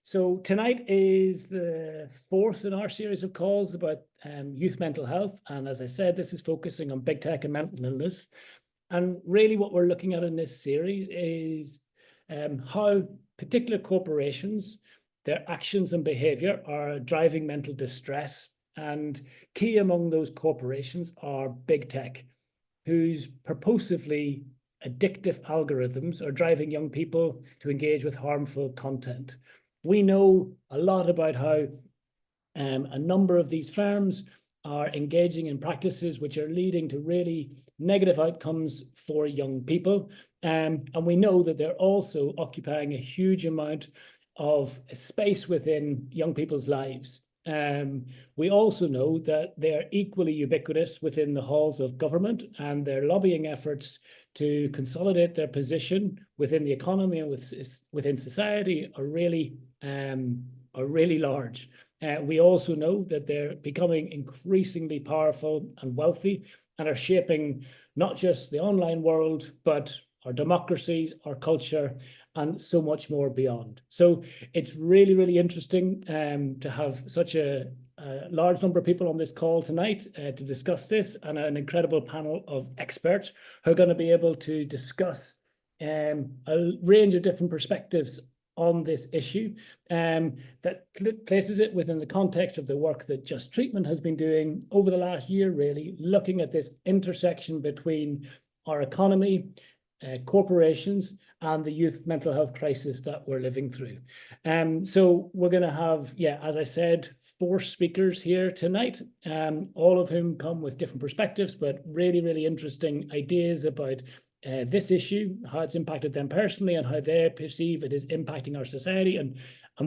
So tonight is the fourth in our series of calls about youth mental health. And as I said, this is focusing on big tech and mental illness. And really what we're looking at in this series is how particular corporations, their actions and behavior are driving mental distress. And key among those corporations are big tech, whose purposively addictive algorithms are driving young people to engage with harmful content. We know a lot about how a number of these firms are engaging in practices which are leading to really negative outcomes for young people. And we know that they're also occupying a huge amount of space within young people's lives. We also know that they are equally ubiquitous within the halls of government, and their lobbying efforts to consolidate their position within the economy and within society are really large. We also know that they're becoming increasingly powerful and wealthy and are shaping not just the online world, but our democracies, our culture, and so much more beyond. So it's really, really interesting to have such a large number of people on this call tonight to discuss this, and an incredible panel of experts who are going to be able to discuss a range of different perspectives on this issue that places it within the context of the work that Just Treatment has been doing over the last year, really looking at this intersection between our economy, corporations, and the youth mental health crisis that we're living through. So we're going to have, as I said, 4 speakers here tonight, all of whom come with different perspectives, but really, really interesting ideas about this issue, how it's impacted them personally, and how they perceive it is impacting our society, and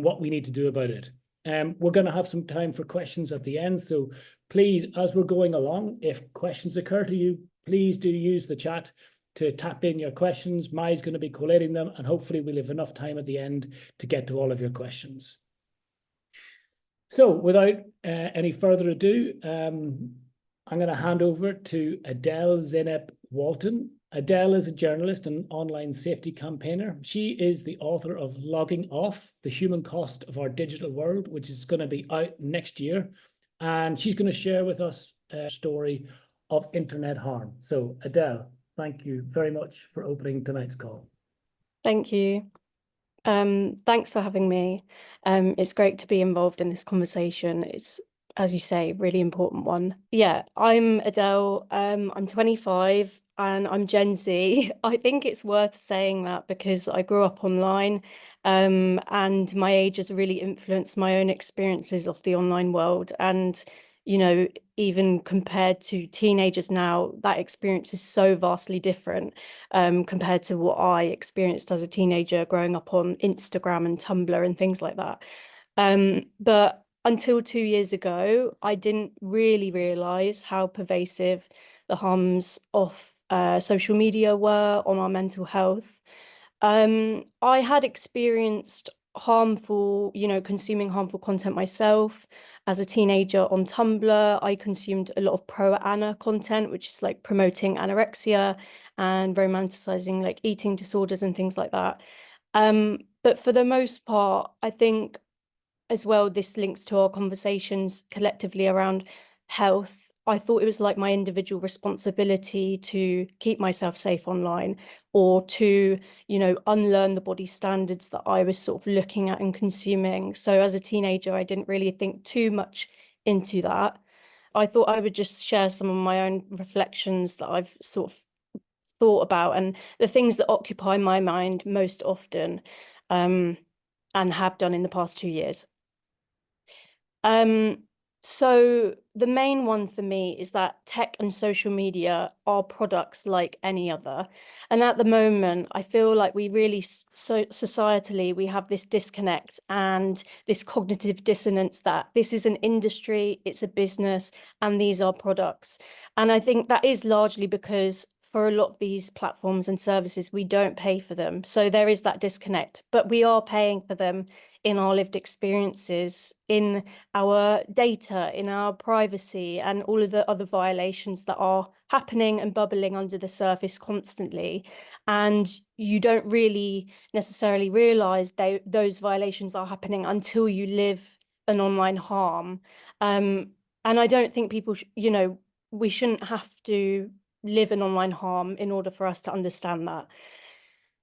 what we need to do about it. We're going to have some time for questions at the end. So please, as we're going along, if questions occur to you, please do use the chat to tap in your questions. Mai's going to be collating them, and hopefully we'll have enough time at the end to get to all of your questions. So without any further ado, I'm going to hand over to Adele Zeynep Walton. Adele is a journalist and online safety campaigner. She is the author of Logging Off: The Human Cost of Our Digital World, which is going to be out next year. And she's going to share with us a story of internet harm. So Adele, thank you very much for opening tonight's call. Thank you. Thanks for having me. It's great to be involved in this conversation. It's, as you say, a really important one. Yeah, I'm Adele. I'm 25 and I'm Gen Z. I think it's worth saying that because I grew up online, and my age has really influenced my own experiences of the online world. And you know, even compared to teenagers now, that experience is so vastly different compared to what I experienced as a teenager growing up on Instagram and Tumblr and things like that. But until 2 years ago, I didn't really realise how pervasive the harms of social media were on our mental health. I had experienced harmful, consuming harmful content myself. As a teenager on Tumblr, I consumed a lot of pro-ana content, which is like promoting anorexia and romanticizing like eating disorders and things like that. But for the most part, I think as well, this links to our conversations collectively around health. I thought it was like my individual responsibility to keep myself safe online, or to, unlearn the body standards that I was sort of looking at and consuming. So as a teenager, I didn't really think too much into that. I thought I would just share some of my own reflections that I've sort of thought about and the things that occupy my mind most often, and have done in the past 2 years. So the main one for me is that tech and social media are products like any other. And at the moment, I feel like we really, societally, we have this disconnect and this cognitive dissonance that this is an industry, it's a business, and these are products. And I think that is largely because for a lot of these platforms and services, we don't pay for them. So there is that disconnect, but we are paying for them in our lived experiences, in our data, in our privacy, and all of the other violations that are happening and bubbling under the surface constantly. And you don't really necessarily realize those violations are happening until you live an online harm. And I don't think people, we shouldn't have to live an online harm in order for us to understand that.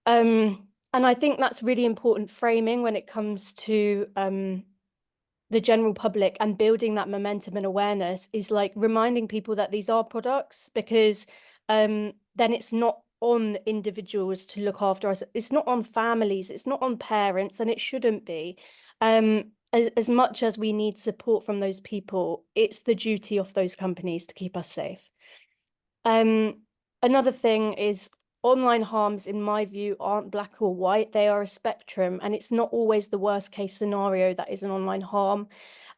And I think that's really important framing when it comes to the general public, and building that momentum and awareness is like reminding people that these are products, because then it's not on individuals to look after us. It's not on families, it's not on parents, and it shouldn't be. As much as we need support from those people, it's the duty of those companies to keep us safe. Another thing is, online harms, in my view, aren't black or white. They are a spectrum, and it's not always the worst case scenario that is an online harm.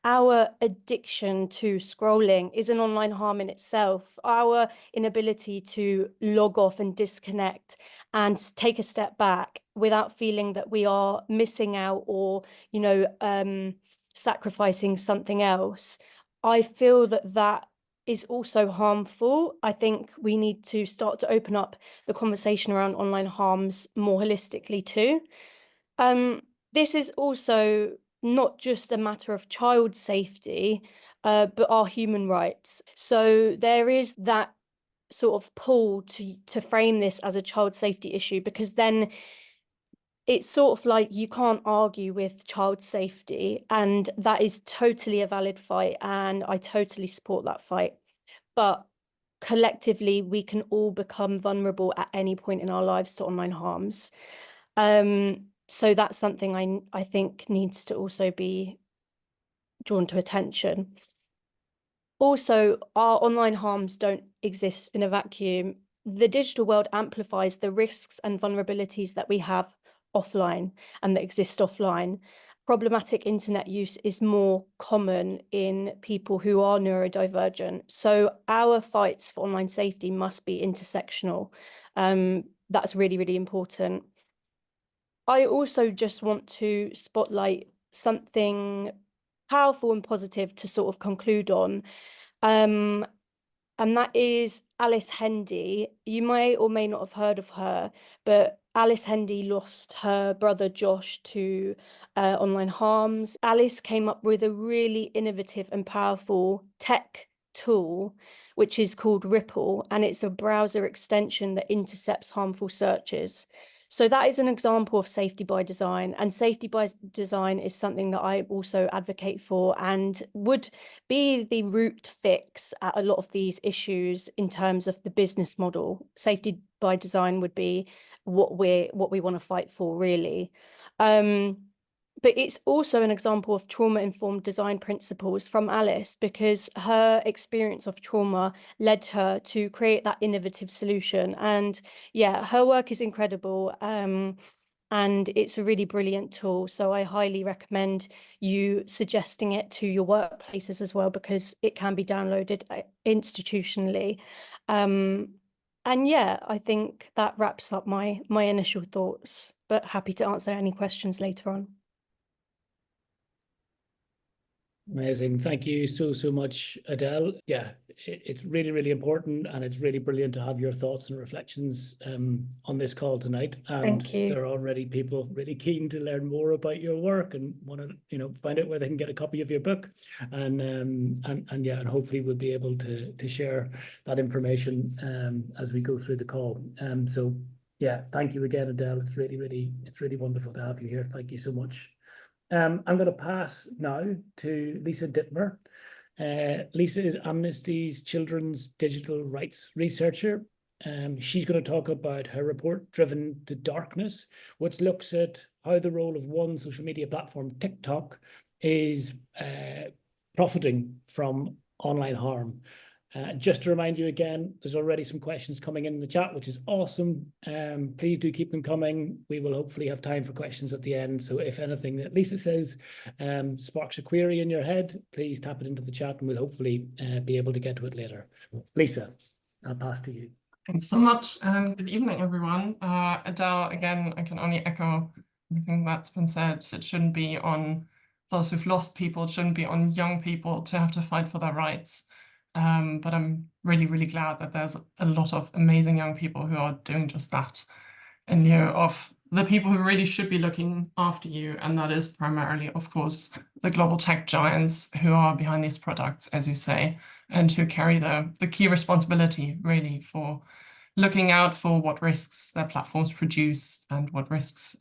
Our addiction to scrolling is an online harm in itself. Our inability to log off and disconnect and take a step back without feeling that we are missing out or, sacrificing something else, I feel that is also harmful. I think we need to start to open up the conversation around online harms more holistically too. This is also not just a matter of child safety, but our human rights. So there is that sort of pull to frame this as a child safety issue, because then it's sort of like you can't argue with child safety, and that is totally a valid fight, and I totally support that fight. But collectively, we can all become vulnerable at any point in our lives to online harms. So that's something I think needs to also be drawn to attention. Also, our online harms don't exist in a vacuum. The digital world amplifies the risks and vulnerabilities that we have offline and that exist offline. Problematic internet use is more common in people who are neurodivergent. So our fights for online safety must be intersectional. That's really, really important. I also just want to spotlight something powerful and positive to sort of conclude on. And that is Alice Hendy. You may or may not have heard of her, but Alice Hendy lost her brother Josh to online harms. Alice came up with a really innovative and powerful tech tool, which is called Ripple, and it's a browser extension that intercepts harmful searches. So that is an example of safety by design, and safety by design is something that I also advocate for and would be the root fix at a lot of these issues in terms of the business model. Safety by design would be what we want to fight for, really. But it's also an example of trauma-informed design principles from Alice, because her experience of trauma led her to create that innovative solution. And yeah, her work is incredible. And it's a really brilliant tool. So I highly recommend you suggesting it to your workplaces as well, because it can be downloaded institutionally. And yeah, I think that wraps up my initial thoughts, but happy to answer any questions later on. Amazing. Thank you so much, Adele. Yeah, it's really, really important, and it's really brilliant to have your thoughts and reflections on this call tonight. And Thank you. there are already people really keen to learn more about your work and want to, find out where they can get a copy of your book. And yeah, and hopefully we'll be able to share that information as we go through the call. So yeah, thank you again, Adele. It's really wonderful to have you here. Thank you so much. I'm going to pass now to Lisa Dittmer. Lisa is Amnesty's children's digital rights researcher. She's going to talk about her report, Driven to Darkness, which looks at how the role of one social media platform, TikTok, is profiting from online harm. Just to remind you again, there's already some questions coming in the chat, which is awesome. Please do keep them coming. We will hopefully have time for questions at the end. So if anything that Lisa says sparks a query in your head, please tap it into the chat and we'll hopefully be able to get to it later. Lisa, I'll pass to you. Thanks so much, and good evening, everyone. Adele, again, I can only echo everything that's been said. It shouldn't be on those who've lost people, it shouldn't be on young people to have to fight for their rights. But I'm really, really glad that there's a lot of amazing young people who are doing just that in lieu of the people who really should be looking after you, and that is primarily, of course, the global tech giants who are behind these products, as you say, and who carry the key responsibility, really, for looking out for what risks their platforms produce and what risks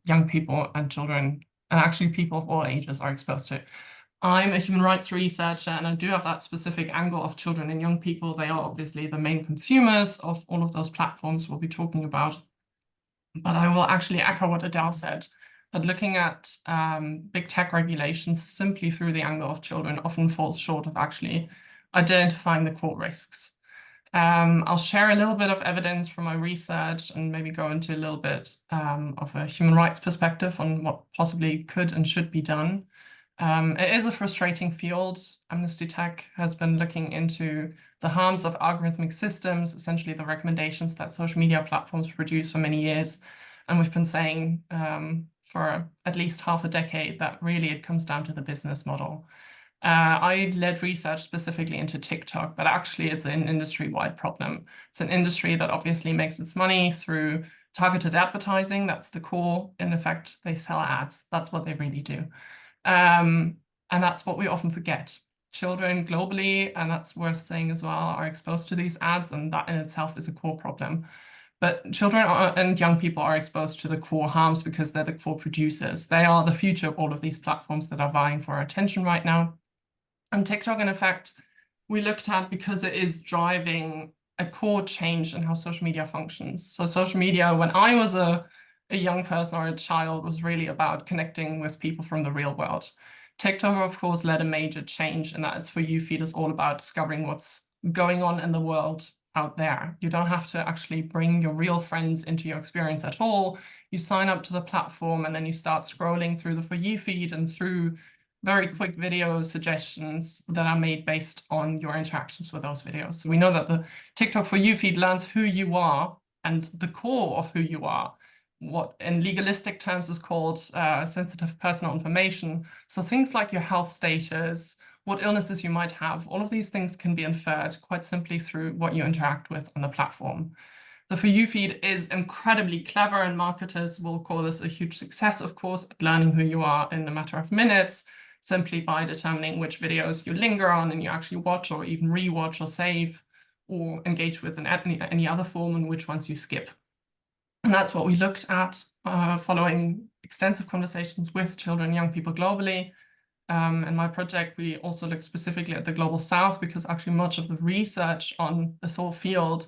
young people and children, and actually people of all ages, are exposed to. I'm a human rights researcher, and I do have that specific angle of children and young people. They are obviously the main consumers of all of those platforms we'll be talking about. But I will actually echo what Adele said, that looking at big tech regulations simply through the angle of children often falls short of actually identifying the core risks. I'll share a little bit of evidence from my research and maybe go into a little bit of a human rights perspective on what possibly could and should be done. It is a frustrating field. Amnesty Tech has been looking into the harms of algorithmic systems, essentially the recommendations that social media platforms produce for many years. And we've been saying for at least half a decade that really it comes down to the business model. I led research specifically into TikTok, but actually it's an industry-wide problem. It's an industry that obviously makes its money through targeted advertising. That's the core. In effect, they sell ads. That's what they really do. And that's what we often forget. Children globally, and that's worth saying as well, are exposed to these ads, and that in itself is a core problem. But children and young people are exposed to the core harms because they're the core producers. They are the future of all of these platforms that are vying for our attention right now. And TikTok, in effect, we looked at because it is driving a core change in how social media functions. So social media, when I was a young person or a child, was really about connecting with people from the real world. TikTok, of course, led a major change in that its For You feed is all about discovering what's going on in the world out there. You don't have to actually bring your real friends into your experience at all. You sign up to the platform and then you start scrolling through the For You feed and through very quick video suggestions that are made based on your interactions with those videos. So we know that the TikTok For You feed learns who you are and the core of who you are, what in legalistic terms is called sensitive personal information. So things like your health status, what illnesses you might have, all of these things can be inferred quite simply through what you interact with on the platform. The For You feed is incredibly clever, and marketers will call this a huge success, of course, at learning who you are in a matter of minutes, simply by determining which videos you linger on and you actually watch or even rewatch or save or engage with in any other form, and which ones you skip. And that's what we looked at following extensive conversations with children and young people globally. In my project, we also looked specifically at the Global South because actually much of the research on this whole field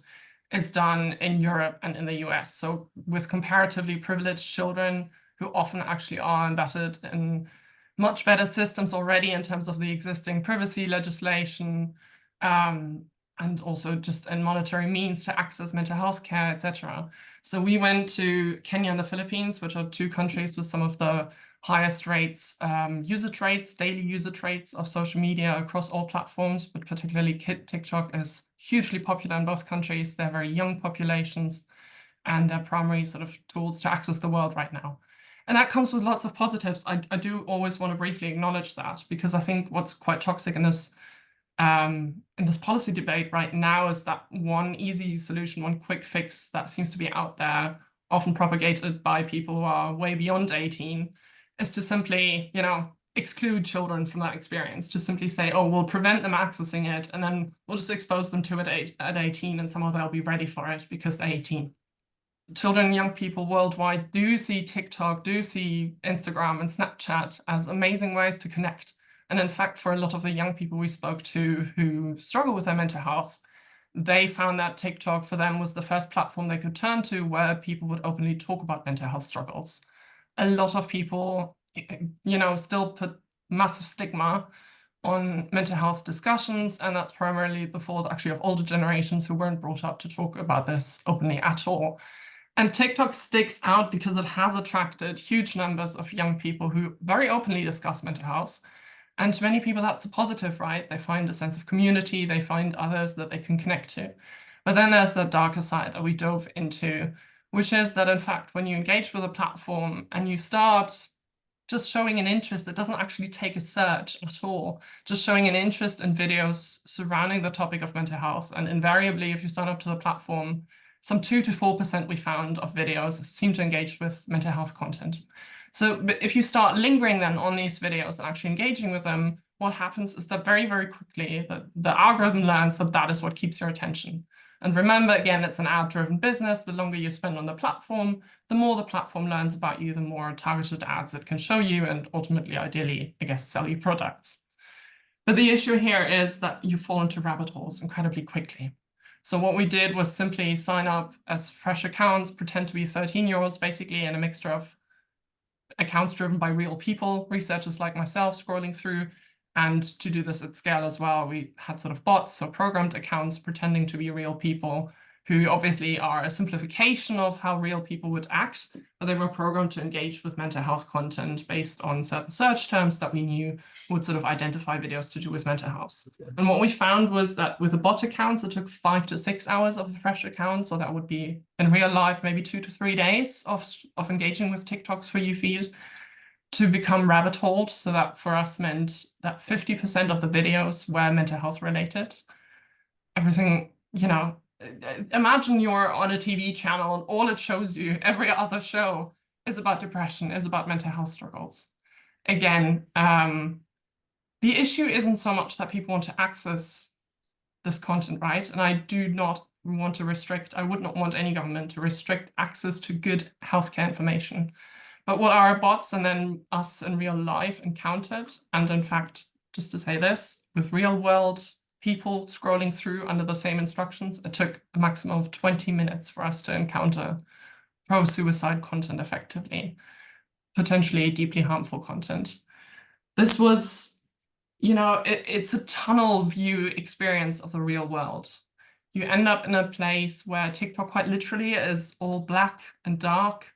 is done in Europe and in the US. So with comparatively privileged children who often actually are embedded in much better systems already in terms of the existing privacy legislation, and also just in monetary means to access mental health care, etc. So we went to Kenya and the Philippines, which are two countries with some of the highest rates, daily usage rates of social media across all platforms, but particularly TikTok is hugely popular in both countries. They're very young populations, and they're primary sort of tools to access the world right now. And that comes with lots of positives. I do always want to briefly acknowledge that, because I think what's quite toxic in this policy debate right now is that one easy solution, one quick fix that seems to be out there, often propagated by people who are way beyond 18, is to simply, exclude children from that experience, to simply say, oh, we'll prevent them accessing it, and then we'll just expose them to it at 18, and somehow they'll be ready for it because they're 18. Children and young people worldwide do see TikTok, do see Instagram and Snapchat as amazing ways to connect. And in fact, for a lot of the young people we spoke to who struggle with their mental health, they found that TikTok for them was the first platform they could turn to where people would openly talk about mental health struggles. A lot of people, still put massive stigma on mental health discussions, and that's primarily the fault actually of older generations who weren't brought up to talk about this openly at all. And TikTok sticks out because it has attracted huge numbers of young people who very openly discuss mental health. And to many people, that's a positive, right? They find a sense of community, they find others that they can connect to. But then there's the darker side that we dove into, which is that in fact, when you engage with a platform and you start just showing an interest, it doesn't actually take a search at all, just showing an interest in videos surrounding the topic of mental health. And invariably, if you sign up to the platform, some 2 to 4% we found of videos seem to engage with mental health content. So if you start lingering then on these videos and actually engaging with them, what happens is that very, very quickly, the algorithm learns that that is what keeps your attention. And remember, again, it's an ad-driven business. The longer you spend on the platform, the more the platform learns about you, the more targeted ads it can show you, and ultimately, ideally, I guess, sell you products. But the issue here is that you fall into rabbit holes incredibly quickly. So what we did was simply sign up as fresh accounts, pretend to be 13-year-olds, basically, in a mixture of accounts driven by real people, researchers like myself scrolling through. And to do this at scale as well, we had sort of bots, so programmed accounts pretending to be real people, who obviously are a simplification of how real people would act, but they were programmed to engage with mental health content based on certain search terms that we knew would sort of identify videos to do with mental health. And what we found was that with the bot accounts, it took 5 to 6 hours of a fresh account. So that would be in real life, maybe 2 to 3 days of engaging with TikTok's For You feed to become rabbit holed. So that for us meant that 50% of the videos were mental health related. Everything, you know, imagine you're on a TV channel and all it shows you, every other show, is about depression, is about mental health struggles. Again, the issue isn't so much that people want to access this content, right? And I do not want to restrict, I would not want any government to restrict access to good healthcare information. But what our bots and then us in real life encountered, and in fact, just to say this, with real world people scrolling through under the same instructions, it took a maximum of 20 minutes for us to encounter pro-suicide content effectively, potentially deeply harmful content. This was, you know, it's a tunnel view experience of the real world. You end up in a place where TikTok quite literally is all black and dark.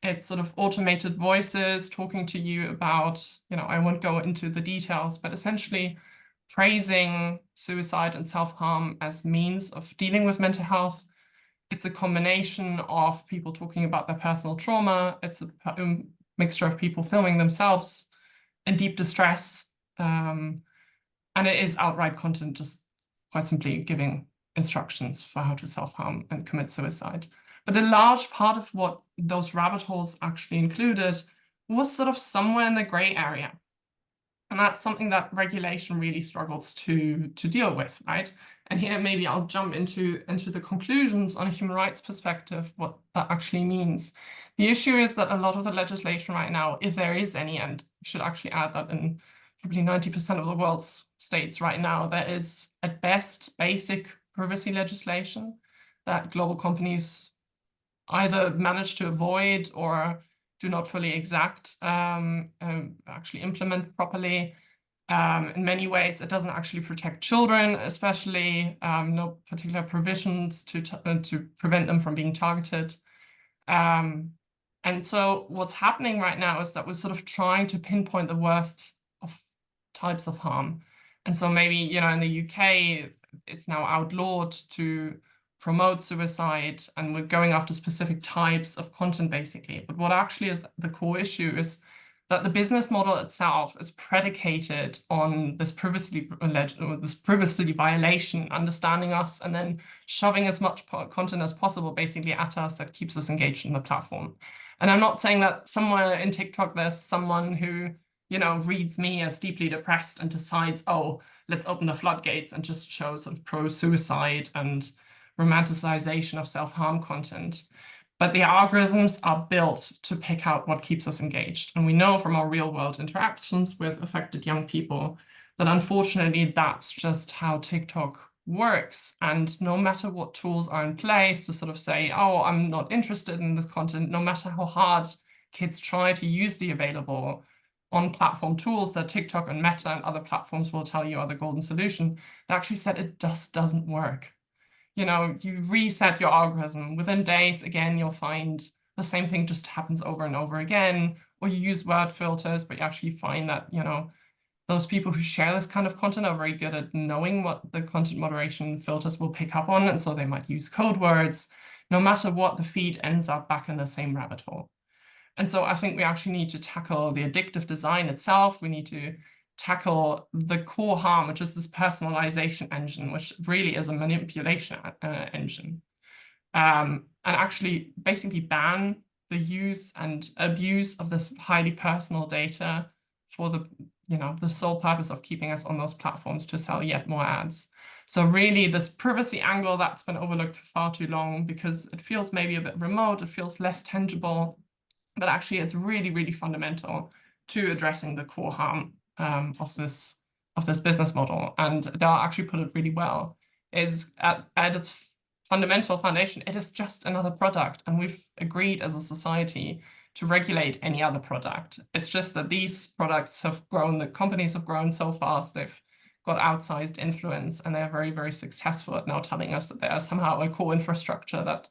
It's sort of automated voices talking to you about, you know, I won't go into the details, but essentially praising suicide and self-harm as means of dealing with mental health. It's a combination of people talking about their personal trauma. It's a mixture of people filming themselves in deep distress. And it is outright content, just quite simply giving instructions for how to self-harm and commit suicide. But a large part of what those rabbit holes actually included was sort of somewhere in the gray area. And that's something that regulation really struggles to deal with, right? And here maybe I'll jump into the conclusions on a human rights perspective, what that actually means. The issue is that a lot of the legislation right now, if there is any, and I should actually add that in probably 90% of the world's states right now, there is at best basic privacy legislation that global companies either manage to avoid or do not fully actually implement properly. In many ways, it doesn't actually protect children, especially no particular provisions to prevent them from being targeted. And so what's happening right now is that we're sort of trying to pinpoint the worst of types of harm. And so maybe, you know, in the UK, it's now outlawed to promote suicide, and we're going after specific types of content, basically. But what actually is the core issue is that the business model itself is predicated on this privacy violation, understanding us and then shoving as much content as possible basically at us that keeps us engaged in the platform. And I'm not saying that somewhere in TikTok there's someone who, you know, reads me as deeply depressed and decides, oh, let's open the floodgates and just show sort of pro-suicide and romanticization of self-harm content. But the algorithms are built to pick out what keeps us engaged. And we know from our real world interactions with affected young people that unfortunately that's just how TikTok works. And no matter what tools are in place to sort of say, oh, I'm not interested in this content, no matter how hard kids try to use the available on-platform tools that TikTok and Meta and other platforms will tell you are the golden solution, they actually said it just doesn't work. You know, you reset your algorithm. Within days, again, you'll find the same thing just happens over and over again, or you use word filters, but you actually find that, you know, those people who share this kind of content are very good at knowing what the content moderation filters will pick up on, and so they might use code words. No matter what, the feed ends up back in the same rabbit hole. And so I think we actually need to tackle the addictive design itself. We need to tackle the core harm, which is this personalization engine, which really is a manipulation engine. And actually basically ban the use and abuse of this highly personal data for the sole purpose of keeping us on those platforms to sell yet more ads. So really this privacy angle that's been overlooked for far too long because it feels maybe a bit remote, it feels less tangible, but actually it's really, really fundamental to addressing the core harm of this business model. And Adele actually put it really well, is at its fundamental foundation, it is just another product. And we've agreed as a society to regulate any other product. It's just that these products have grown, the companies have grown so fast, they've got outsized influence, and they're very, very successful at now telling us that they are somehow a core infrastructure that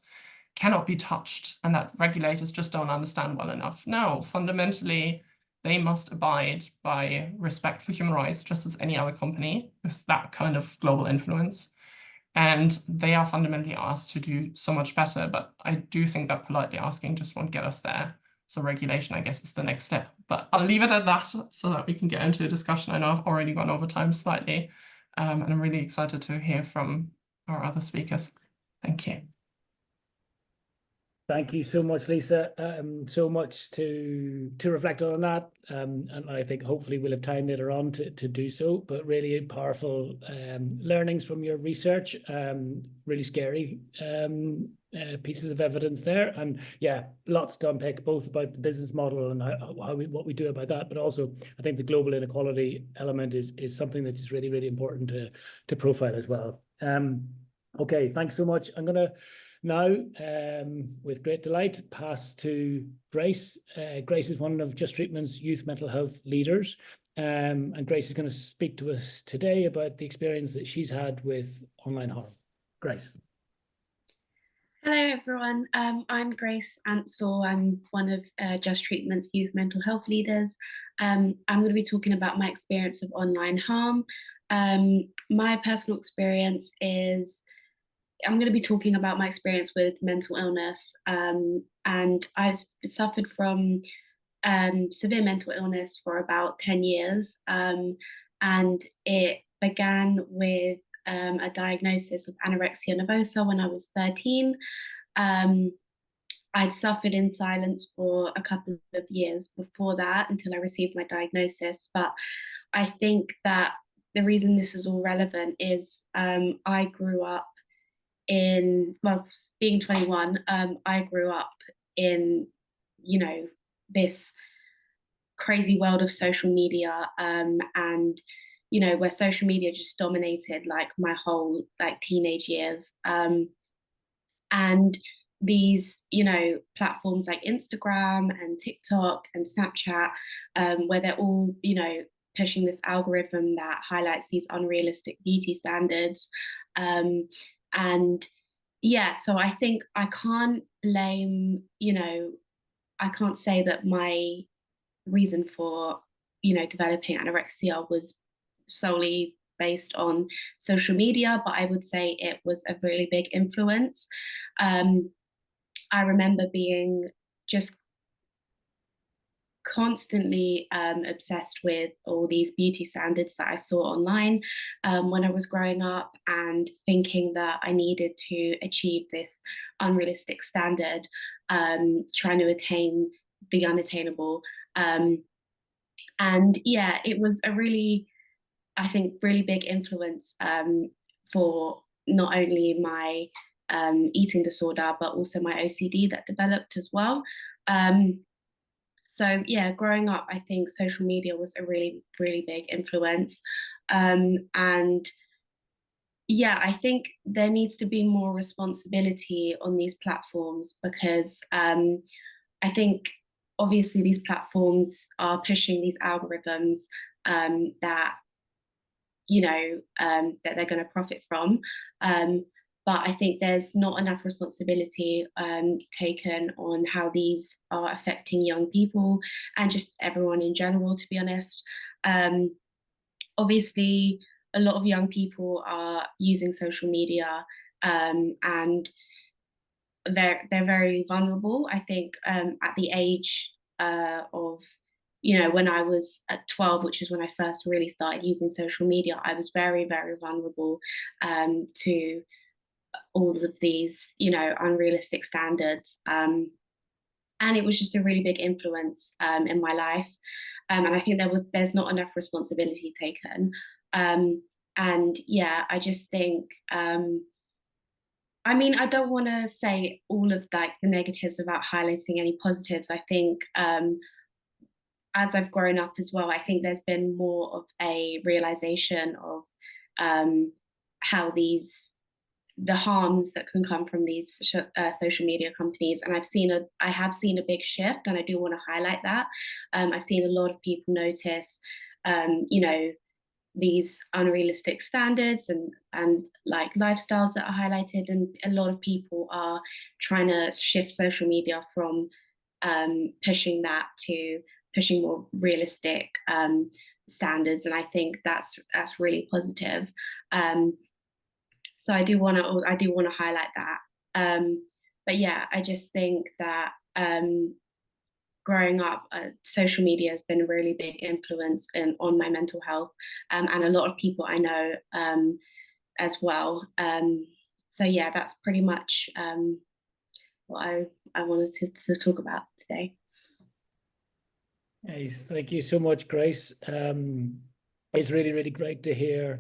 cannot be touched and that regulators just don't understand well enough. No, fundamentally, they must abide by respect for human rights, just as any other company with that kind of global influence. And they are fundamentally asked to do so much better. But I do think that politely asking just won't get us there. So regulation, I guess, is the next step. But I'll leave it at that so that we can get into a discussion. I know I've already gone over time slightly, and I'm really excited to hear from our other speakers. Thank you. Thank you so much, Lisa. So much to reflect on that. And I think hopefully we'll have time later on to do so, but really powerful learnings from your research, really scary pieces of evidence there. And yeah, lots to unpick, both about the business model and what we do about that, but also I think the global inequality element is something that's just really, really important to profile as well. Okay, thanks so much. I'm gonna now, with great delight, pass to Grace. Grace is one of Just Treatment's youth mental health leaders, and Grace is going to speak to us today about the experience that she's had with online harm. Grace. Hello, everyone. I'm Grace Ansell. I'm one of Just Treatment's youth mental health leaders. I'm going to be talking about my experience of online harm. My personal experience is I'm going to be talking about my experience with mental illness, and I suffered from severe mental illness for about 10 years, and it began with a diagnosis of anorexia nervosa when I was 13. I'd suffered in silence for a couple of years before that until I received my diagnosis, but I think that the reason this is all relevant is I grew up being 21, I grew up in, this crazy world of social media, and, where social media just dominated like my whole teenage years. And these, platforms like Instagram and TikTok and Snapchat, where they're all, pushing this algorithm that highlights these unrealistic beauty standards. And yeah, so I think I can't blame, I can't say that my reason for, developing anorexia was solely based on social media, but I would say it was a really big influence. I remember being just constantly obsessed with all these beauty standards that I saw online when I was growing up, and thinking that I needed to achieve this unrealistic standard, trying to attain the unattainable. And yeah, it was a really, I think, really big influence for not only my eating disorder, but also my OCD that developed as well. So yeah, growing up, I think social media was a really, really big influence. And yeah, I think there needs to be more responsibility on these platforms, because I think obviously these platforms are pushing these algorithms that, that they're going to profit from. But I think there's not enough responsibility taken on how these are affecting young people and just everyone in general, to be honest. obviously a lot of young people are using social media, and they're very vulnerable. I think at the age of, when I was at 12, which is when I first really started using social media, I was very, very vulnerable to all of these, unrealistic standards. And it was just a really big influence in my life. And I think there's not enough responsibility taken. And yeah, I just think, I don't want to say all of like the negatives without highlighting any positives. I think as I've grown up as well, I think there's been more of a realization of how the harms that can come from these social media companies. And I have seen a big shift, and I do want to highlight that. I've seen a lot of people notice, these unrealistic standards and like lifestyles that are highlighted, and a lot of people are trying to shift social media from pushing that to pushing more realistic standards, and I think that's really positive. So I do want to highlight that. But yeah, I just think that growing up, social media has been a really big influence on my mental health, and a lot of people I know as well. So yeah, that's pretty much what I wanted to talk about today. Nice. Thank you so much, Grace. It's really, really great to hear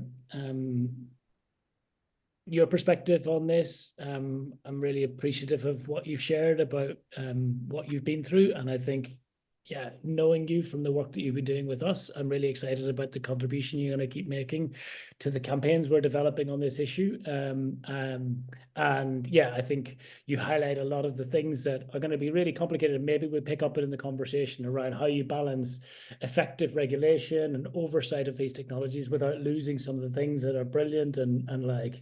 your perspective on this. I'm really appreciative of what you've shared about what you've been through. And I think, yeah, knowing you from the work that you've been doing with us, I'm really excited about the contribution you're going to keep making to the campaigns we're developing on this issue. And yeah, I think you highlight a lot of the things that are going to be really complicated. Maybe we'll pick up it in the conversation around how you balance effective regulation and oversight of these technologies without losing some of the things that are brilliant and life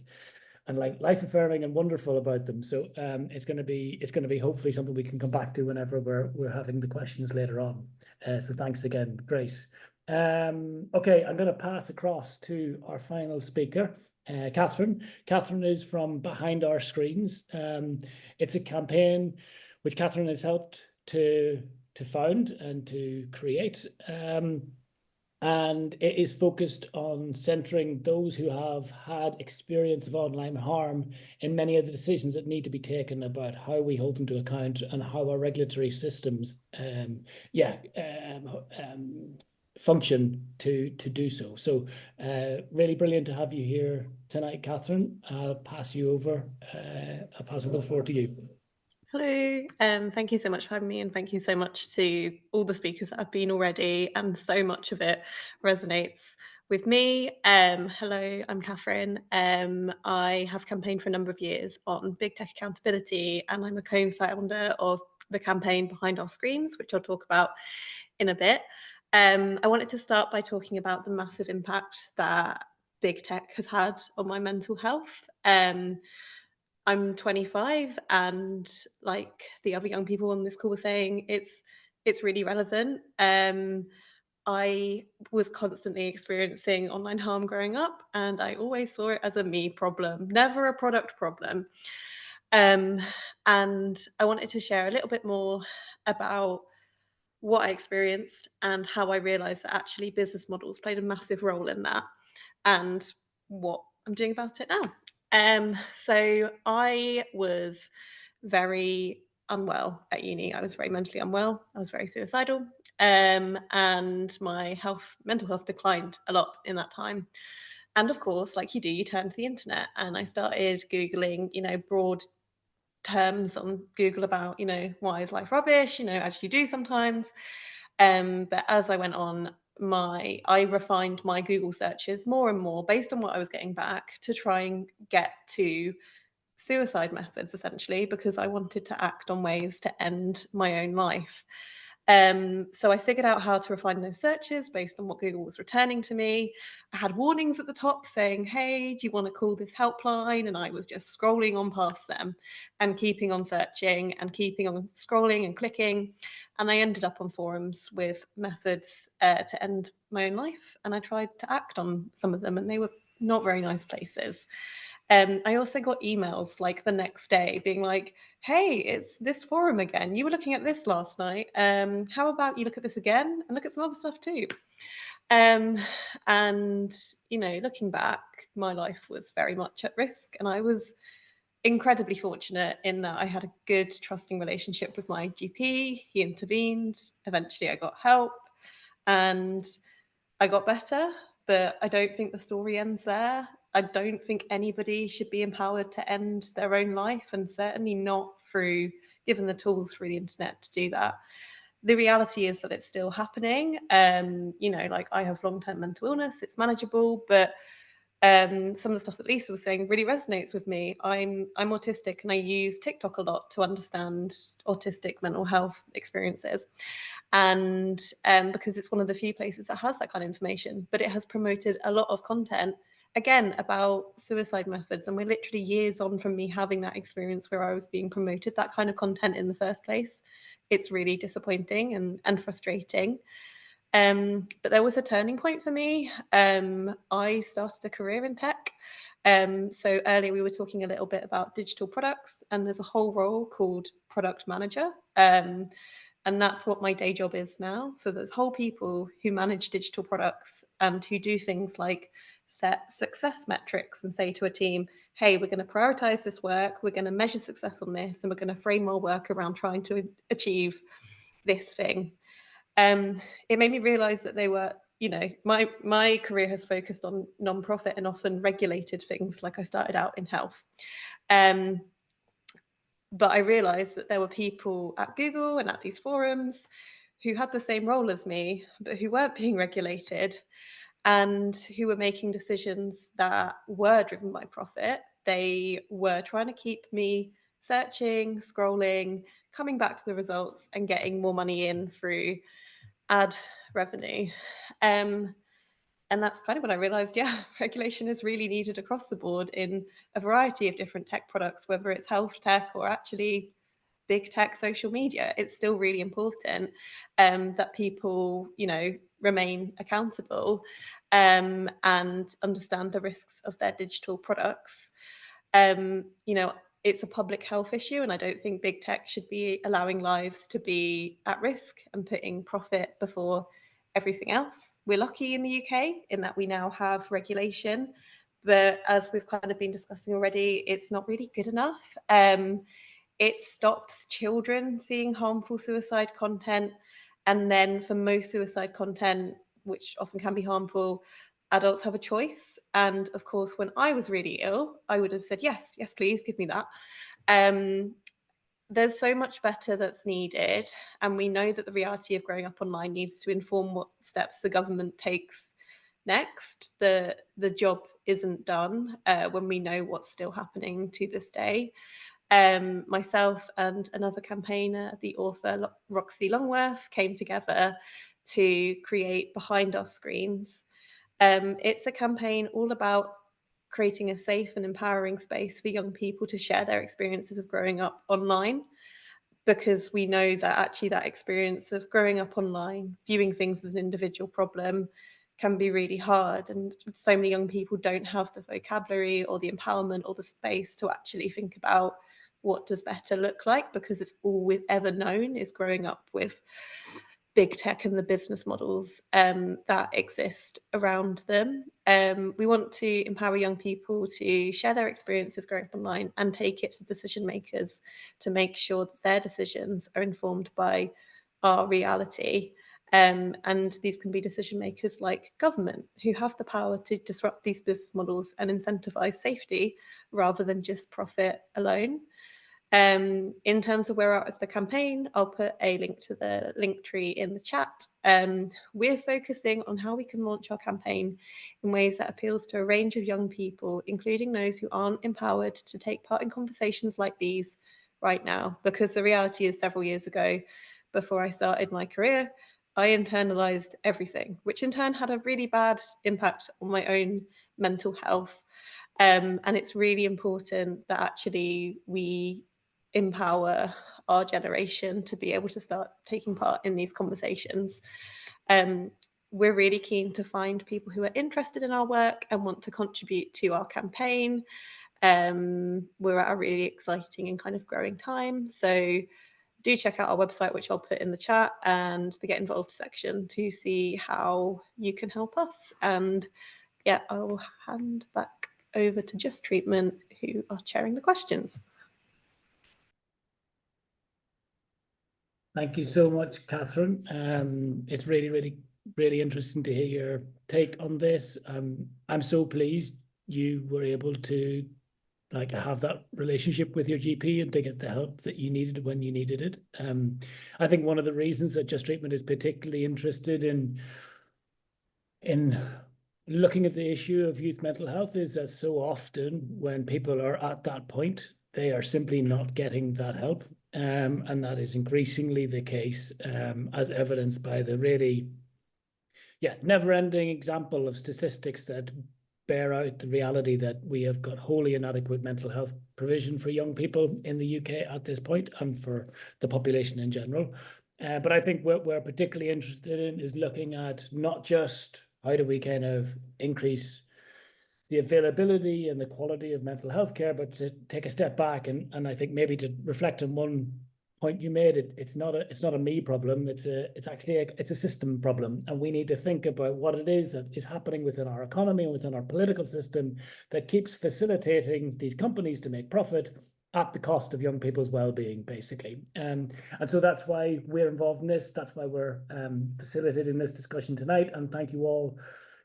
affirming and wonderful about them. So it's going to be hopefully something we can come back to whenever we're having the questions later on. So thanks again, Grace. Okay, I'm going to pass across to our final speaker, Catherine. Catherine is from Behind Our Screens. It's a campaign which Catherine has helped to found and to create. And it is focused on centering those who have had experience of online harm in many of the decisions that need to be taken about how we hold them to account and how our regulatory systems function to do so. So really brilliant to have you here tonight, Catherine. I'll pass over the floor to you. Hello, thank you so much for having me, and thank you so much to all the speakers that have been already, and so much of it resonates with me. Hello, I'm Catherine. I have campaigned for a number of years on big tech accountability, and I'm a co-founder of the campaign Behind Our Screens, which I'll talk about in a bit. I wanted to start by talking about the massive impact that big tech has had on my mental health. I'm 25, and like the other young people on this call were saying, it's really relevant. I was constantly experiencing online harm growing up, and I always saw it as a me problem, never a product problem. And I wanted to share a little bit more about what I experienced and how I realized that actually business models played a massive role in that, and what I'm doing about it now. So I was very unwell at uni. I was very mentally unwell. I was very suicidal. And my mental health declined a lot in that time. And of course, like you do, you turn to the internet, and I started Googling, broad terms on Google about, why is life rubbish, as you do sometimes. But as I went on, I refined my Google searches more and more based on what I was getting back to try and get to suicide methods, essentially, because I wanted to act on ways to end my own life. So I figured out how to refine those searches based on what Google was returning to me. I had warnings at the top saying, hey, do you want to call this helpline? And I was just scrolling on past them and keeping on searching and keeping on scrolling and clicking. And I ended up on forums with methods to end my own life. And I tried to act on some of them, and they were not very nice places. I also got emails like the next day being like, hey, it's this forum again. You were looking at this last night. How about you look at this again and look at some other stuff too? And, you know, looking back, my life was very much at risk, and I was incredibly fortunate in that I had a good, trusting relationship with my GP. He intervened. Eventually, I got help and I got better, but I don't think the story ends there. I don't think anybody should be empowered to end their own life, and certainly not through given the tools through the internet to do that. The reality is that it's still happening. You know, like I have long-term mental illness, it's manageable, but some of the stuff that Lisa was saying really resonates with me. I'm autistic, and I use TikTok a lot to understand autistic mental health experiences. And because it's one of the few places that has that kind of information, but it has promoted a lot of content, again, about suicide methods. And we're literally years on from me having that experience where I was being promoted that kind of content in the first place. It's really disappointing and frustrating. But there was a turning point for me. I started a career in tech. So earlier we were talking a little bit about digital products, and there's a whole role called product manager. And that's what my day job is now. So there's whole people who manage digital products and who do things like set success metrics and say to a team, hey, we're going to prioritize this work, we're going to measure success on this, and we're going to frame our work around trying to achieve this thing. It made me realize that they were, you know, my career has focused on nonprofit and often regulated things, like I started out in health. But I realized that there were people at Google and at these forums who had the same role as me, but who weren't being regulated and who were making decisions that were driven by profit. They were trying to keep me searching, scrolling, coming back to the results and getting more money in through ad revenue. And that's kind of when I realized, yeah, regulation is really needed across the board in a variety of different tech products, whether it's health tech or actually big tech social media. It's still really important that people, you know, remain accountable and understand the risks of their digital products. You know, it's a public health issue, and I don't think big tech should be allowing lives to be at risk and putting profit before everything else. We're lucky in the UK in that we now have regulation, but as we've kind of been discussing already, it's not really good enough. It stops children seeing harmful suicide content, and then for most suicide content, which often can be harmful, adults have a choice. And of course, when I was really ill, I would have said, yes, please, give me that. There's so much better that's needed. And we know that the reality of growing up online needs to inform what steps the government takes next. The job isn't done when we know what's still happening to this day. Myself and another campaigner, the author Roxy Longworth, came together to create Behind Our Screens. It's a campaign all about creating a safe and empowering space for young people to share their experiences of growing up online, because we know that actually that experience of growing up online, viewing things as an individual problem, can be really hard. And so many young people don't have the vocabulary or the empowerment or the space to actually think about what does better look like, because it's all we've ever known is growing up with big tech and the business models that exist around them. We want to empower young people to share their experiences growing up online and take it to decision makers to make sure that their decisions are informed by our reality. And these can be decision makers like government, who have the power to disrupt these business models and incentivize safety rather than just profit alone. In terms of where we're at with the campaign, I'll put a link to the link tree in the chat. We're focusing on how we can launch our campaign in ways that appeals to a range of young people, including those who aren't empowered to take part in conversations like these right now. Because the reality is, several years ago, before I started my career, I internalized everything, which in turn had a really bad impact on my own mental health. And it's really important that actually we empower our generation to be able to start taking part in these conversations. We're really keen to find people who are interested in our work and want to contribute to our campaign. We're at a really exciting and kind of growing time. So do check out our website, which I'll put in the chat, and the Get Involved section to see how you can help us. And yeah, I'll hand back over to Just Treatment, who are chairing the questions. Thank you so much, Catherine. It's really interesting to hear your take on this. I'm so pleased you were able to have that relationship with your GP and to get the help that you needed when you needed it. I think one of the reasons that Just Treatment is particularly interested in looking at the issue of youth mental health is that so often when people are at that point, they are simply not getting that help. And that is increasingly the case, as evidenced by the really never-ending example of statistics that bear out the reality that we have got wholly inadequate mental health provision for young people in the UK at this point and for the population in general. But I think what we're particularly interested in is looking at not just how do we kind of increase the availability and the quality of mental health care, but to take a step back and I think maybe to reflect on one point you made, it's not a me problem. It's actually a system problem, and we need to think about what it is that is happening within our economy and within our political system that keeps facilitating these companies to make profit at the cost of young people's well-being, basically. And so that's why we're involved in this. That's why we're facilitating this discussion tonight. And thank you all,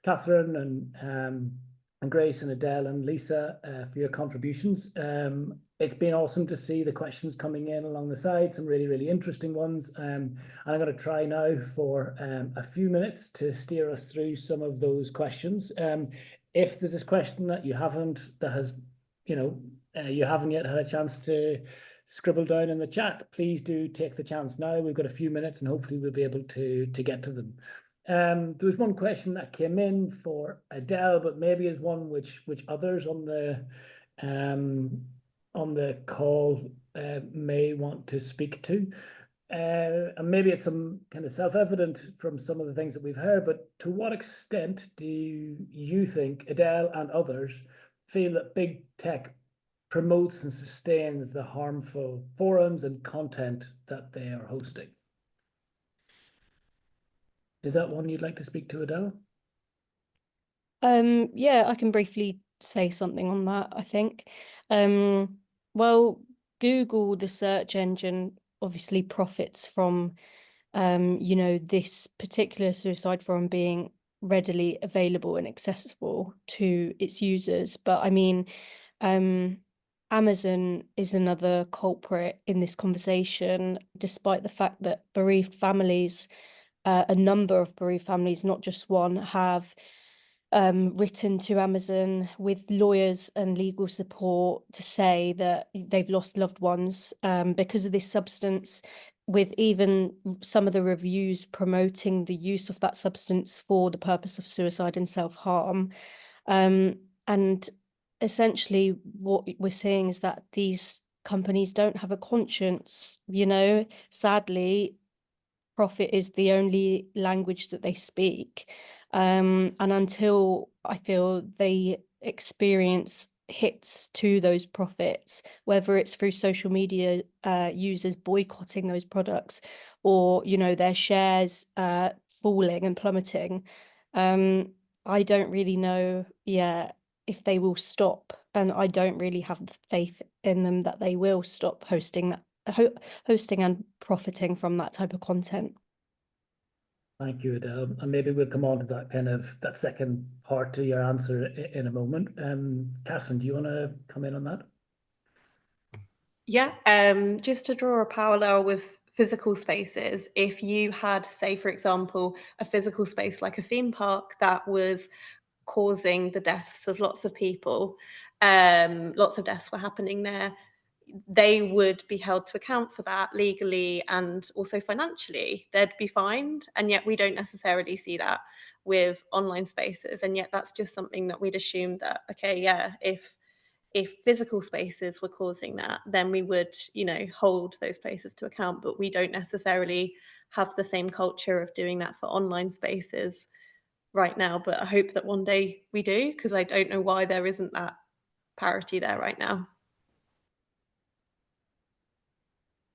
Catherine and Grace and Adele and Lisa for your contributions. It's been awesome to see the questions coming in along the side, some really interesting ones. And I'm going to try now for a few minutes to steer us through some of those questions. If there's this question that you haven't yet had a chance to scribble down in the chat, please do take the chance now. We've got a few minutes and hopefully we'll be able to get to them. There was one question that came in for Adele, but maybe is one which others on the call may want to speak to. And maybe it's some kind of self-evident from some of the things that we've heard, but to what extent do you think, Adele and others, feel that big tech promotes and sustains the harmful forums and content that they are hosting? Is that one you'd like to speak to, Adele? Yeah, I can briefly say something on that, I think. Well, Google, the search engine, obviously profits from, this particular suicide forum being readily available and accessible to its users. But I mean, Amazon is another culprit in this conversation, despite the fact that bereaved families, a number of bereaved families, not just one, have written to Amazon with lawyers and legal support to say that they've lost loved ones because of this substance, with even some of the reviews promoting the use of that substance for the purpose of suicide and self-harm. And essentially what we're seeing is that these companies don't have a conscience, sadly. Profit is the only language that they speak. And until I feel they experience hits to those profits, whether it's through social media users boycotting those products or, their shares falling and plummeting, I don't really know if they will stop. And I don't really have faith in them that they will stop hosting and profiting from that type of content. Thank you, Adele. And maybe we'll come on to that second part to your answer in a moment. Catherine, do you want to come in on that? Yeah, just to draw a parallel with physical spaces, if you had, say, for example, a physical space like a theme park that was causing the deaths of lots of people, lots of deaths were happening there, they would be held to account for that legally and also financially. They'd be fined, and yet we don't necessarily see that with online spaces. And yet that's just something that we'd assume that, okay, yeah, if physical spaces were causing that, then we would, you know, hold those places to account. But we don't necessarily have the same culture of doing that for online spaces right now. But I hope that one day we do, because I don't know why there isn't that parity there right now.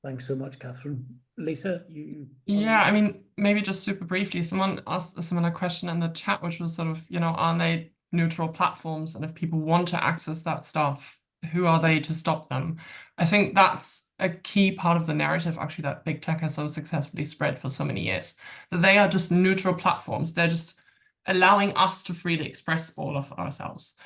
Thanks so much, Catherine. Lisa, you... Yeah, I mean, maybe just super briefly, someone asked a similar question in the chat, which was sort of, you know, are they neutral platforms? And if people want to access that stuff, who are they to stop them? I think that's a key part of the narrative, actually, that big tech has so successfully spread for so many years, that they are just neutral platforms. They're just allowing us to freely express all of ourselves.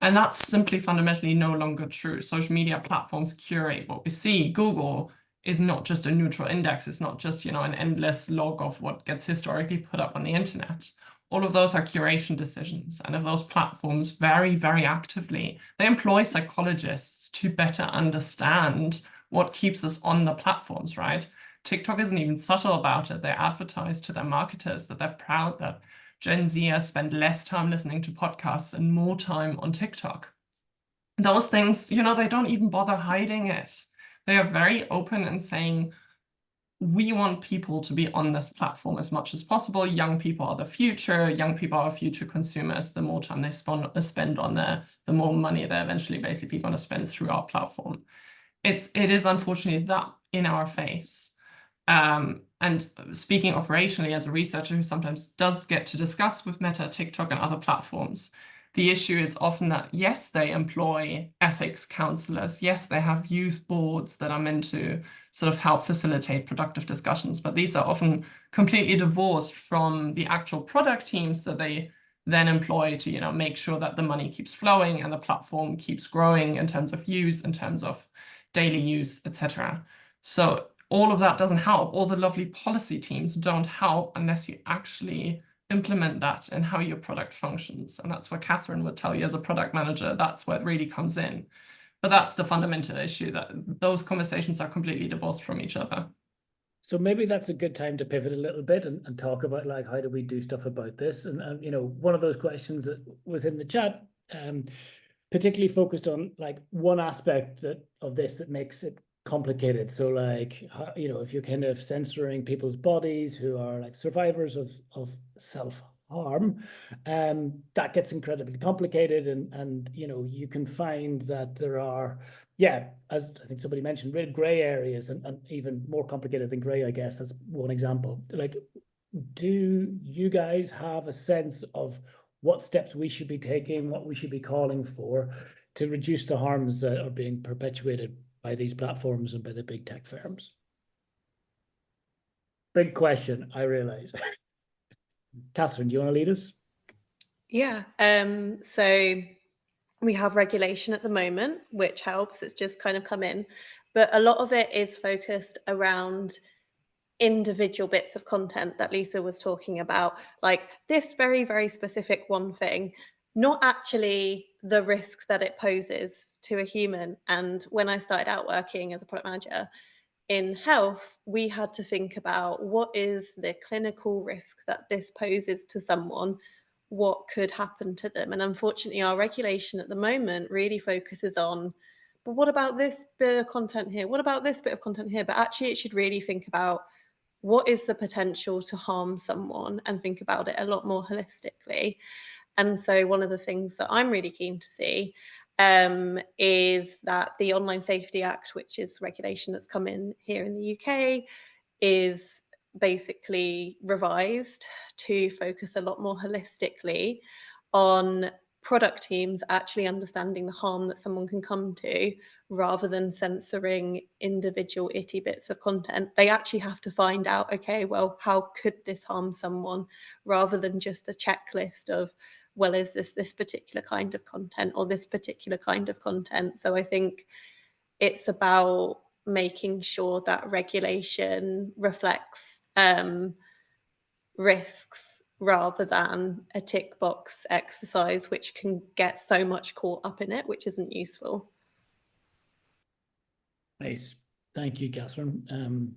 And that's simply fundamentally no longer true. Social media platforms curate what we see. Google is not just a neutral index. It's not just, you know, an endless log of what gets historically put up on the internet. All of those are curation decisions. And if those platforms very, very actively, they employ psychologists to better understand what keeps us on the platforms, right? TikTok isn't even subtle about it. They advertise to their marketers that they're proud that Gen Zers spend less time listening to podcasts and more time on TikTok. Those things, you know, they don't even bother hiding it. They are very open and saying, we want people to be on this platform as much as possible. Young people are the future. Young people are future consumers. The more time they spend on there, the more money they're eventually basically going to spend through our platform. It is unfortunately that in our face. And speaking operationally as a researcher who sometimes does get to discuss with Meta, TikTok, and other platforms, the issue is often that, yes, they employ ethics counselors. Yes, they have youth boards that are meant to sort of help facilitate productive discussions, but these are often completely divorced from the actual product teams that they then employ to, you know, make sure that the money keeps flowing and the platform keeps growing in terms of use, in terms of daily use, etc. So all of that doesn't help. All the lovely policy teams don't help unless you actually implement that in how your product functions. And that's what Catherine would tell you as a product manager. That's where it really comes in. But that's the fundamental issue, that those conversations are completely divorced from each other. So maybe that's a good time to pivot a little bit and talk about, like, how do we do stuff about this? And you know, one of those questions that was in the chat particularly focused on, like, one aspect of this that makes it complicated. So, like, you know, if you're kind of censoring people's bodies who are like survivors of self-harm, that gets incredibly complicated. And you know, you can find that there are, yeah, as I think somebody mentioned, real gray areas, and even more complicated than gray, I guess. That's one example. Like, do you guys have a sense of what steps we should be taking, what we should be calling for to reduce the harms that are being perpetuated by these platforms and by the big tech firms? Big question, I realize. Catherine, do you want to lead us? Yeah, so we have regulation at the moment, which helps. It's just kind of come in. But a lot of it is focused around individual bits of content that Lisa was talking about, like this very, very specific one thing, not actually the risk that it poses to a human. And when I started out working as a product manager in health, we had to think about what is the clinical risk that this poses to someone, what could happen to them. And unfortunately, our regulation at the moment really focuses on, but what about this bit of content here? What about this bit of content here? But actually, it should really think about what is the potential to harm someone and think about it a lot more holistically. And so one of the things that I'm really keen to see is that the Online Safety Act, which is regulation that's come in here in the UK, is basically revised to focus a lot more holistically on product teams actually understanding the harm that someone can come to, rather than censoring individual itty bits of content. They actually have to find out, okay, well, how could this harm someone, rather than just a checklist of, well, is this particular kind of content or this particular kind of content? So I think it's about making sure that regulation reflects risks rather than a tick box exercise, which can get so much caught up in it, which isn't useful. Nice. Thank you, Catherine.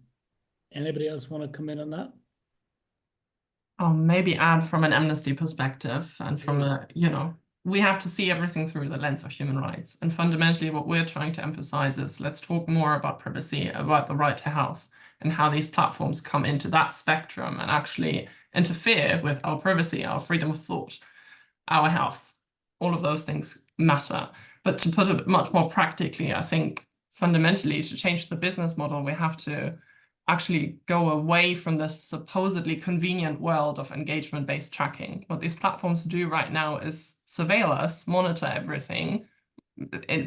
Anybody else want to come in on that? I'll maybe add from an Amnesty perspective and from a, we have to see everything through the lens of human rights. And fundamentally, what we're trying to emphasize is let's talk more about privacy, about the right to health, and how these platforms come into that spectrum and actually interfere with our privacy, our freedom of thought, our health. All of those things matter. But to put it much more practically, I think fundamentally to change the business model, we have to actually go away from this supposedly convenient world of engagement-based tracking. What these platforms do right now is surveil us, monitor everything,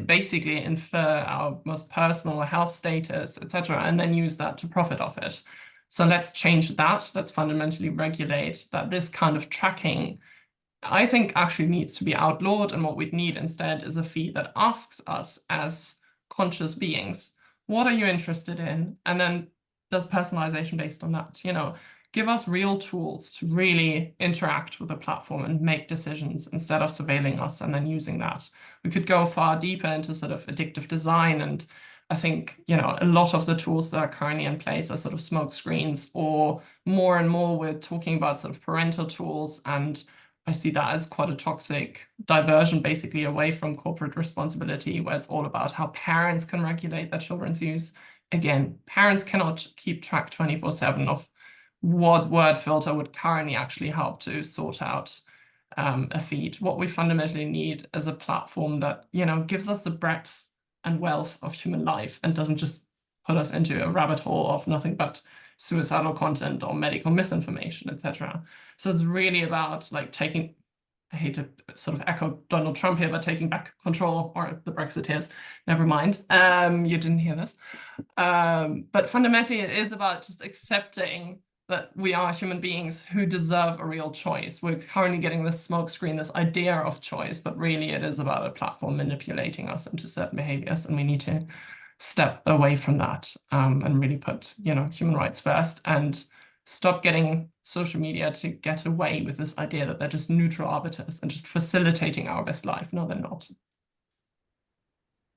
basically infer our most personal health status, etc., and then use that to profit off it. So let's change that. Let's fundamentally regulate that this kind of tracking, I think, actually needs to be outlawed. And what we'd need instead is a fee that asks us as conscious beings, what are you interested in? And then does personalization based on that, give us real tools to really interact with the platform and make decisions instead of surveilling us and then using that. We could go far deeper into sort of addictive design. And I think, a lot of the tools that are currently in place are sort of smoke screens, or more and more we're talking about sort of parental tools. And I see that as quite a toxic diversion, basically away from corporate responsibility, where it's all about how parents can regulate their children's use. Again, parents cannot keep track 24/7 of what word filter would currently actually help to sort out a feed. What we fundamentally need is a platform that, gives us the breadth and wealth of human life and doesn't just put us into a rabbit hole of nothing but suicidal content or medical misinformation, etc. So it's really about taking, I hate to sort of echo Donald Trump here, but taking back control, or the Brexiteers, never mind. You didn't hear this. But fundamentally, it is about just accepting that we are human beings who deserve a real choice. We're currently getting this smokescreen, this idea of choice, but really it is about a platform manipulating us into certain behaviors, and we need to step away from that and really put, human rights first and stop getting social media to get away with this idea that they're just neutral arbiters and just facilitating our best life. No, they're not.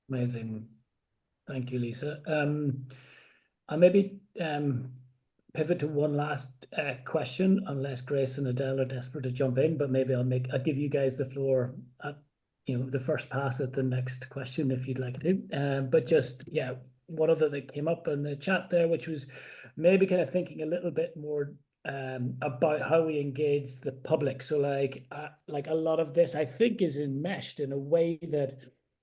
Amazing. Thank you, Lisa. I'll maybe pivot to one last question, unless Grace and Adele are desperate to jump in, but maybe I'll give you guys the floor at the first pass at the next question if you'd like to. But just, one other that came up in the chat there, which was maybe kind of thinking a little bit more about how we engage the public. So like a lot of this, I think, is enmeshed in a way that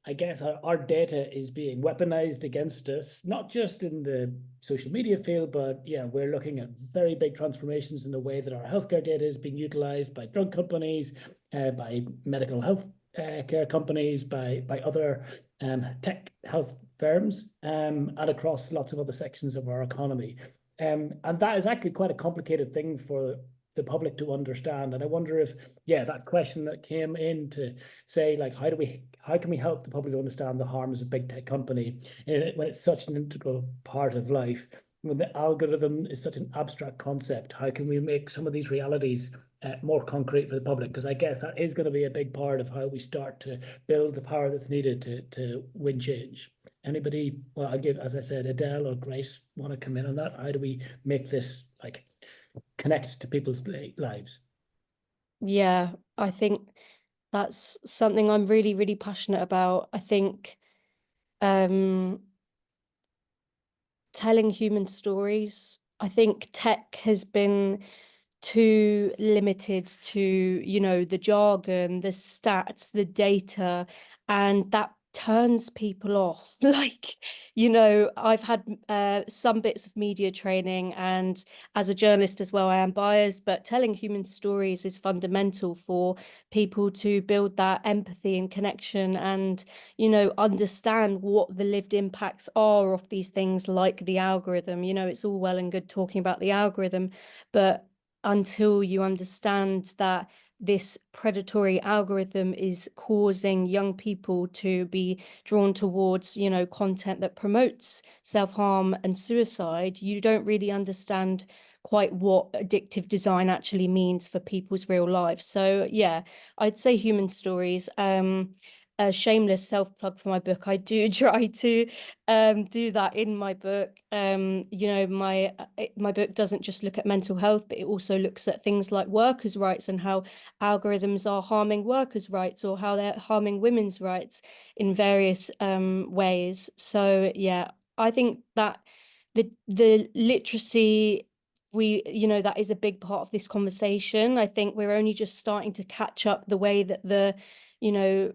I guess our data is being weaponized against us, not just in the social media field, but we're looking at very big transformations in the way that our healthcare data is being utilized by drug companies, by medical health care companies, by other tech health firms, and across lots of other sections of our economy. And that is actually quite a complicated thing for the public to understand. And I wonder if, that question that came in to say, like, how can we help the public to understand the harms of big tech company when it's such an integral part of life? When the algorithm is such an abstract concept, how can we make some of these realities more concrete for the public? Because I guess that is going to be a big part of how we start to build the power that's needed to win change. Anybody? Well, I'll give, as I said, Adele or Grace want to come in on that. How do we make this connect to people's lives? Yeah, I think that's something I'm really, really passionate about. I think telling human stories, I think tech has been too limited to, the jargon, the stats, the data, and that turns people off. I've had some bits of media training, and as a journalist as well, I am biased, but telling human stories is fundamental for people to build that empathy and connection and, understand what the lived impacts are of these things like the algorithm. It's all well and good talking about the algorithm, but until you understand that this predatory algorithm is causing young people to be drawn towards, content that promotes self-harm and suicide, you don't really understand quite what addictive design actually means for people's real lives. So I'd say human stories. a shameless self-plug for my book. I do try to do that in my book. You know, my book doesn't just look at mental health, but it also looks at things like workers' rights and how algorithms are harming workers' rights, or how they're harming women's rights in various ways. So yeah, I think that the literacy, you know, that is a big part of this conversation. I think we're only just starting to catch up the way that you know,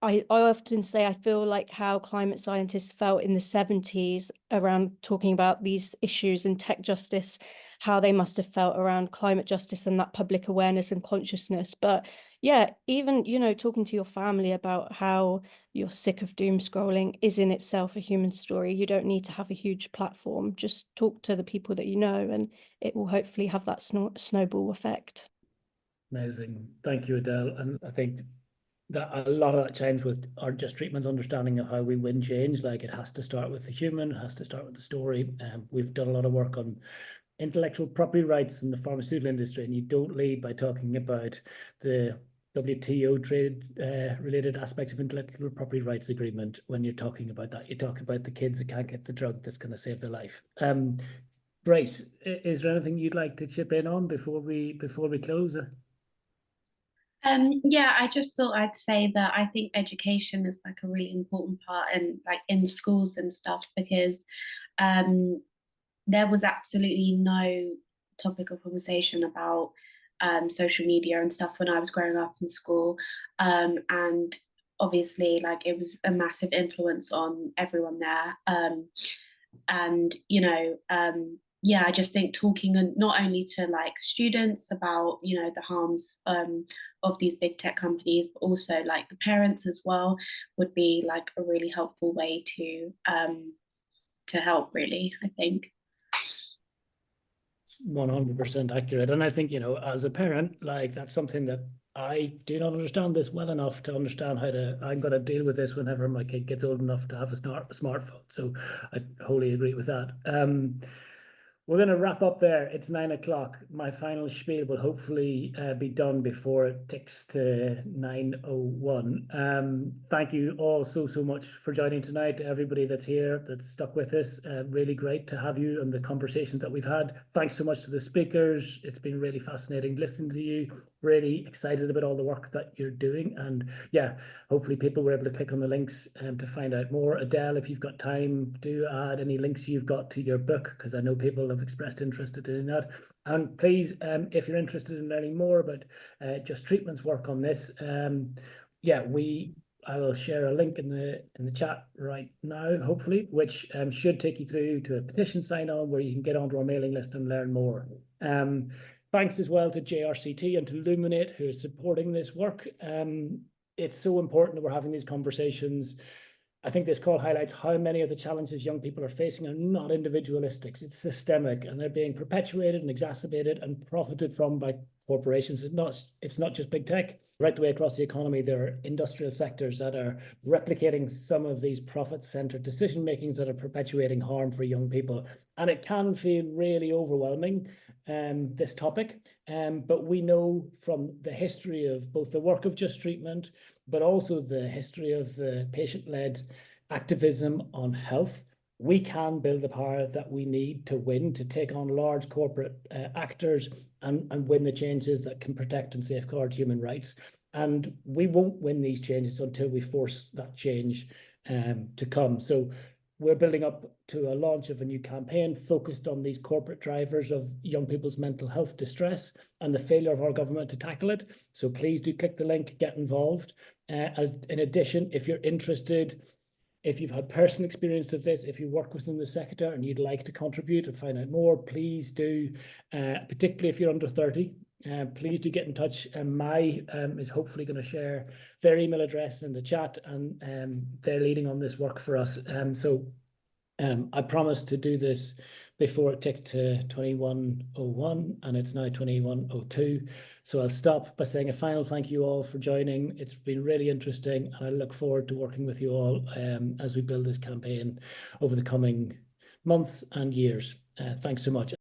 I often say I feel like how climate scientists felt in the 70s around talking about these issues and tech justice, how they must have felt around climate justice and that public awareness and consciousness. But yeah, even, you know, talking to your family about how you're sick of doom scrolling is in itself a human story. You don't need to have a huge platform. Just talk to the people that you know, and it will hopefully have that snowball effect. Amazing. Thank you, Adele. And I think that a lot of that chimes with our Just Treatment's understanding of how we win change. Like, it has to start with the human, it has to start with the story. We've done a lot of work on intellectual property rights in the pharmaceutical industry, and you don't lead by talking about the WTO trade related aspects of intellectual property rights agreement. When you're talking about that, you talk about the kids that can't get the drug that's going to save their life. Grace, is there anything you'd like to chip in on before we close? Yeah, I just thought I'd say that I think education is like a really important part, and like in schools and stuff, because there was absolutely no topic of conversation about social media and stuff when I was growing up in school. And obviously, like, it was a massive influence on everyone there. And, you know, yeah, I just think talking, and not only to like students about, you know, the harms of these big tech companies, but also like the parents as well, would be like a really helpful way to help, really, I think. 100% accurate. And I think, you know, as a parent, like, that's something that I do not understand this well enough to understand how I'm going to deal with this whenever my kid gets old enough to have a smartphone. So I wholly agree with that. We're going to wrap up there. It's 9 o'clock. My final spiel will hopefully be done before it ticks to 9:01. Thank you all so much for joining tonight. To everybody that's here, that's stuck with us, really great to have you and the conversations that we've had. Thanks so much to the speakers. It's been really fascinating listening to you. Really excited about all the work that you're doing. And yeah, hopefully people were able to click on the links to find out more. Adele, if you've got time, do add any links you've got to your book, because I know people have expressed interest in doing that. And please, if you're interested in learning more about Just Treatment's work on this, yeah, I will share a link in the chat right now, hopefully, which should take you through to a petition sign-on where you can get onto our mailing list and learn more. Thanks as well to JRCT and to Luminate, who is supporting this work. It's so important that we're having these conversations. I think this call highlights how many of the challenges young people are facing are not individualistic. It's systemic, and they're being perpetuated and exacerbated and profited from by corporations. It's not just big tech. Right the way across the economy, there are industrial sectors that are replicating some of these profit-centered decision-makings that are perpetuating harm for young people. And it can feel really overwhelming, this topic. But we know from the history of both the work of Just Treatment, but also the history of the patient-led activism on health, we can build the power that we need to win, to take on large corporate actors and win the changes that can protect and safeguard human rights. And we won't win these changes until we force that change to come. So we're building up to a launch of a new campaign focused on these corporate drivers of young people's mental health distress and the failure of our government to tackle it. So please do click the link, get involved. In addition, if you're interested, if you've had personal experience of this, if you work within the sector and you'd like to contribute and find out more, please do, particularly if you're under 30. Please do get in touch. Mai is hopefully going to share their email address in the chat, and they're leading on this work for us. I promised to do this before it ticked to 21:01, and it's now 21:02. So I'll stop by saying a final thank you all for joining. It's been really interesting, and I look forward to working with you all as we build this campaign over the coming months and years. Thanks so much.